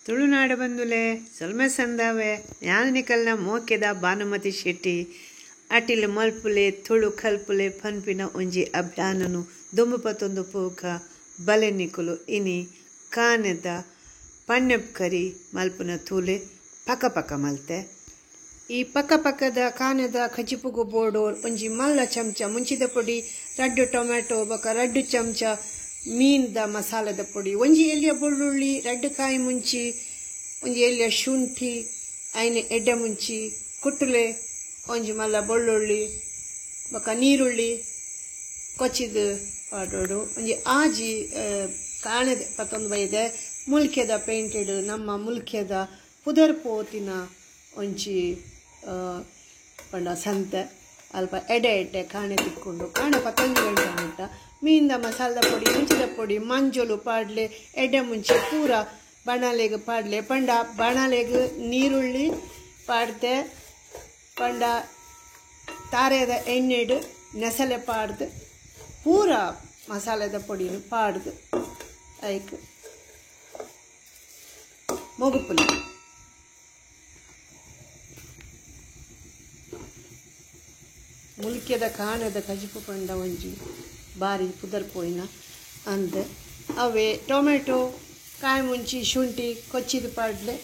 ತುಳುನಾಡು ಬಂದುಲೆ ಸೊಲ್ಮೆ ಸಂದಾವೆ ಯಾನಿಕಲ್ನ ಮೋಕೆದ ಭಾನುಮತಿ ಶೆಟ್ಟಿ ಅಟಿಲ್ ಮಲ್ಪುಲೆ ತುಳು ಕಲ್ಪುಲೆ ಪನ್ಪಿನ ಒಂಜಿ ಅಭಿಯಾನನು ದುಂಬುಪತ್ತೊಂದು ಪೂಕ ಬಲೆ ನಿಕುಲು ಇನಿ ಕಾನೆದ ಪಣ್ಣೆಪ್ಕರಿ ಮಲ್ಪುನ ತೂಲೆ ಪಕ್ಕ ಮಲ್ತೆ ಈ ಪಕ್ಕದ ಕಾನೆದ ಕಚಿಪುಗು ಬೋಡು ಒಂಜಿ ಮಲ್ಲ ಚಮಚ ಮುಂಚಿದ ಪೊಡಿ ರಡ್ಡು ಟೊಮ್ಯಾಟೊ ಬೊಕ ರಡ್ಡು ಚಮಚ ಮೀನ್ದ ಮಸಾಲದ ಪೊಡಿ ಒಂಜಿ ಎಲ್ಲಿಯ ಬೆಳ್ಳುಳ್ಳಿ ರಡ್ಡು ಕಾಯಿ ಮುಂಚಿ ಒಂಜಿ ಎಲ್ಲಿಯ ಶುಂಠಿ ಐನೆ ಎಡ್ಡೆ ಮುಂಚಿ ಕುಟ್ಟುಲೆ ಒಂಜಿ ಮಲ್ಲ ಬೆಳ್ಳುಳ್ಳಿ ಬೊಕ ನೀರುಳ್ಳಿ ಕೊಚ್ಚಿದ ಪಾಡೋಡು ಒಂಜಿ ಆಜಿ ಕಾಣೆದ ಪತ್ತೊಂದು ಬೈದೆ ಮುಲ್ಕೆದ ಪೇಂಟೆಡ್ ನಮ್ಮ ಮುಲ್ಕೆದ ಪುದರ್ ಪೋತಿನ ಒಂಜಿ ಪಂಡ ಸಂತೆ ಅಲ್ಪ ಎಡೆ ಕಾಣೆ ತಿಕ್ಕೊಂಡು ಕಾಣೆ ಪತ್ತೊಂದು ಗಂಟೆ ಉಂಟ ಮೀನಿಂದ ಮಸಾಲದ ಪೊಡಿ ಮುಂಚಿದ ಪೊಡಿ ಮಂಜಲು ಪಾಡ್ಲೆ ಎಡ್ಡೆ ಮುಂಚೆ ಪೂರ ಬಣಲೆಗ್ ಪಾಡ್ಲೆ ಪಂಡ ಬಣಲೆಗ್ ನೀರುಳ್ಳಿ ಪಾಡ್ದೆ ಪಂಡ ತಾರೆದ ಎಣ್ಣೆಡು ನೆಸಲೆ ಪಾಡ್ದು ಪೂರ ಮಸಾಲೆದ ಪೊಡಿನ ಪಾಡ್ದು ಐಕ್ ಮೊಗುಪುಲಿ ಮುಲ್ಕೆದ ಕಾಣದ ಕಜಿಪು ಪಂಡ ಒಂಜಿ ಬಾರಿ ಪುದರ್ ಪೋಯಿನ ಅಂದೆ ಅವೇ ಟೊಮೆಟೊ ಕಾಯಿ ಮುಂಚಿ ಶುಂಠಿ ಕೊಚ್ಚಿದ ಪಾಡ್ಲೆ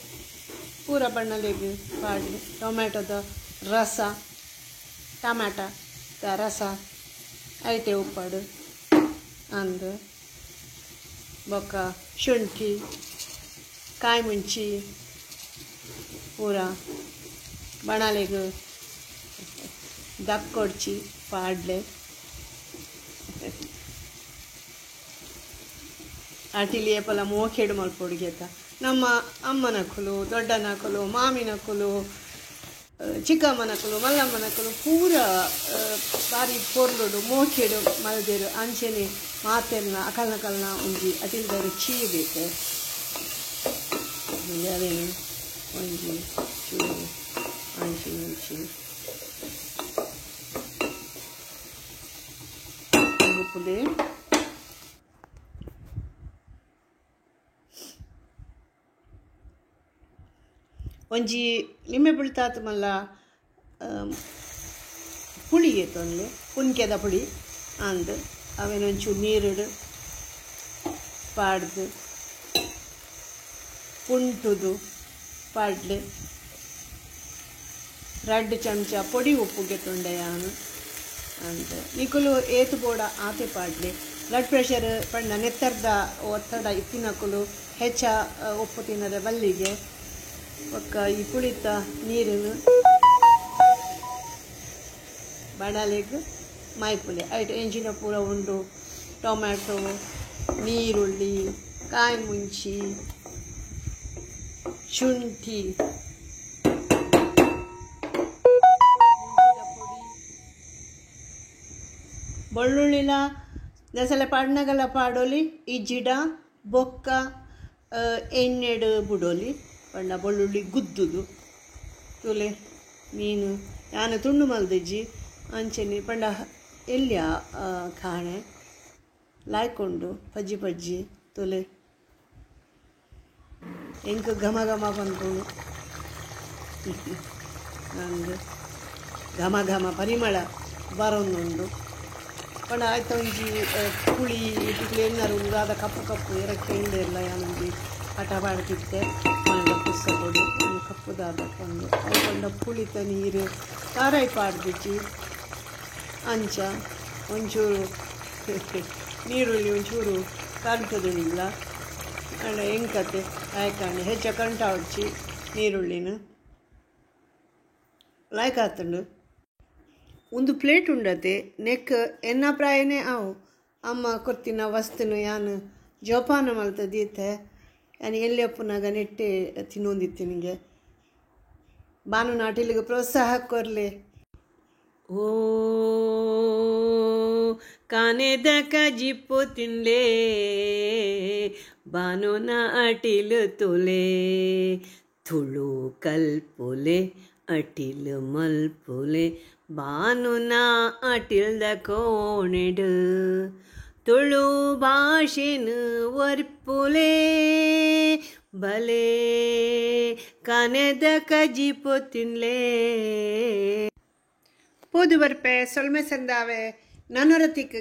ಪೂರ ಬಣ್ಣಲೆಗ್ ಪಾಡ್ಲೆ ಟೊಮೆಟೊದ ರಸ ಟಮಾಟದ ರಸ ಐಟೆ ಉಪ್ಪಾಡು ಅಂದು ಬೊಕ್ಕ ಶುಂಠಿ ಕಾಯಿ ಮುಂಚಿ ಪೂರ ಬಣಲೆಗ್ ದಕ್ಕೊಡ್ಚಿ ಪಾಡ್ಲೆ ಅಟಿಲಿ ಏಪಲ ಮೋಕೆಡು ಮಲ್ಪೊಡಿಗೆತ ನಮ್ಮ ಅಮ್ಮನಕುಲು ದೊಡ್ಡನಕುಲು ಮಾಮಿನಕುಲು ಚಿಕ್ಕಮ್ಮನಕುಲು ಮಲ್ಲಮ್ಮನಕುಲು ಪೂರ ಬಾರಿ ಪೊರ್ಲುಡು ಮೋಕೆಡು ಮಲ್ದೆರು ಅಂಚೆನೆ ಮಾತೆರ್ನ ಅಕಲ್ನಕಲ್ನ ಒಂಜಿ ಅಟಿಲ್ದರು ಚೀಬೇಕು ಅದೇನು ಒಂಜಿ ಚೂರು ಅಂಚಿ ಮುಂಚಿ ಪುಲೆ ಒಂಜಿ ಲಿಂಬೆ ಬುಳ್ತಾತ ಮಲ್ಲ ಪುಳಿ ಏತೊಂದು ಪುನ್ಕೆದ ಪುಳಿ ಅಂದು ಅವೇನೊಂಚೂರು ನೀರುಡು ಪಾಡ್ದು ಪುಂಟುದು ಪಾಡ್ಲೆ ರಡ್ಡು ಚಮಚ ಪೊಡಿ ಉಪ್ಪುಗೆ ತೊಂಡೆಯಾನು ಅಂತ ನಿಕುಲು ಏತು ಬೋಡ ಆತೆ ಪಾಡ್ಲೆ ಬ್ಲಡ್ ಪ್ರೆಷರ್ ಪಂಡ ನೆತ್ತರ್ದ ಒತ್ತಡ ಇತ್ತಿನಕುಲು ಹೆಚ್ಚ ಉಪ್ಪು ತಿನ್ನದ ಬಲ್ಲಿಗೆ ಒಕ್ಕ ಈ ಪುಳಿತ ನೀರನ್ನು ಬಣಲೆಗ್ ಮೈಪುಲೆ ಐಟು ಎಂಜಿನ ಪೂರ ಉಂಡು ಟೊಮ್ಯಾಟೊ ನೀರುಳ್ಳಿ ಕಾಯಿ ಮುಂಚಿ ಶುಂಠಿ ಬೆಳ್ಳುಳ್ಳಿಲ ದಸಲೆ ಪಣ್ಣಗಲ ಪಾಡೋಲಿ ಈ ಜಿಡ ಬೊಕ್ಕ ಎಣ್ಣೆಡು ಬುಡೋಲಿ ಪಂಡ ಬೆಳ್ಳುಳ್ಳಿ ಗುದ್ದುದು ತುಲೆ ಮೀನು ಯಾನು ತುಂಡು ಮಲ್ದಿಜ್ಜಿ ಅಂಚೆನಿ ಪಂಡ ಎಲ್ಲಿಯ ಕಾಣೆ ಲಾಯ್ಕೊಂಡು ಪಜ್ಜಿ ತುಲೆ ಎಂಕ ಘಮ ಬಂತು ನಂದು ಘಮ ಪರಿಮಳ ಬರೋಂದುಂಡು ಪಂಡ ಆಯ್ತು ಒಂಜಿ ಪುಳಿ ಇಟ್ಟಿಗೆ ಎಣ್ಣರು ಉಂಗಾದ ಕಪ್ಪು ಎರಕ್ಕೆ ಎಂಡೆ ಇಲ್ಲ ಯಾನೊಂಜಿ ಆಟ ಬಾಡ್ತಿದ್ದೆ ಮನೆಯ ಪುಸ್ಸ ಕೊಡಿ ಕಪ್ಪುದಾದ ಕೊಂಡು ಅಯ್ಕೊಂಡ ಪುಳಿತ ನೀರು ಕಾರಾಯಿ ಪಾಡ್ದಿಚ್ಚಿ ಅಂಚ ಒಂಚೂರು ನೀರುಳ್ಳಿ ಒಂಚೂರು ಕಾಣ್ತದಿಲ್ಲ ಅಣ್ಣ ಹೆಂಗತೆ ಆಯ್ಕಂಡು ಹೆಚ್ಚ ಕಂಟ ಹೊಡ್ಚಿ ನೀರುಳ್ಳಿನ ಲಾಯ್ಕ್ ಆತಂಡು ಒಂದು ಪ್ಲೇಟ್ ಉಂಡತೆ ನೆಕ್ ಎನ್ನ ಪ್ರಾಯನೇ ಅವು ಅಮ್ಮ ಕೊತ್ತಿನ ವಸ್ತುನು ಯಾನು ಜೋಪಾನ ಮಲ್ತದೀತೆ ಯಾನು ಎಲ್ಲಿಯಪ್ಪನಾಗ ನೆಟ್ಟೆ ತಿನ್ನೊಂದಿತ್ತು ನಿನಗೆ ಬಾನು ನಾಟಿಲಿಗೆ ಪ್ರೋತ್ಸಾಹ ಕೊರ್ಲೆ ಓ ಕಾನೆದ ಕಜಿಪ್ಪು ತಿನ್ಲೇ ಬಾನು ನಾಟಿಲು ತುಲೆ ತುಳು ಕಲ್ಪುಲೆ ಅಟಿಲ್ ಮಲ್ಪುಲೆ ಬಾನುನಾ ಅಟಿಲ್ದ ಕೋಣೆಡು ತುಳು ಭಾಷೆನು ಒರ್ಪುಲೆ ಬಲೆ ಕಾನೆದ ಕಜಿ ಪೊತ್ತಿನ್ಲೇ ಪೋದು ಬರ್ಪೆ ಸೊಲ್ಮೆ ಸಂದಾವೆ ನನೊರತಿಕ್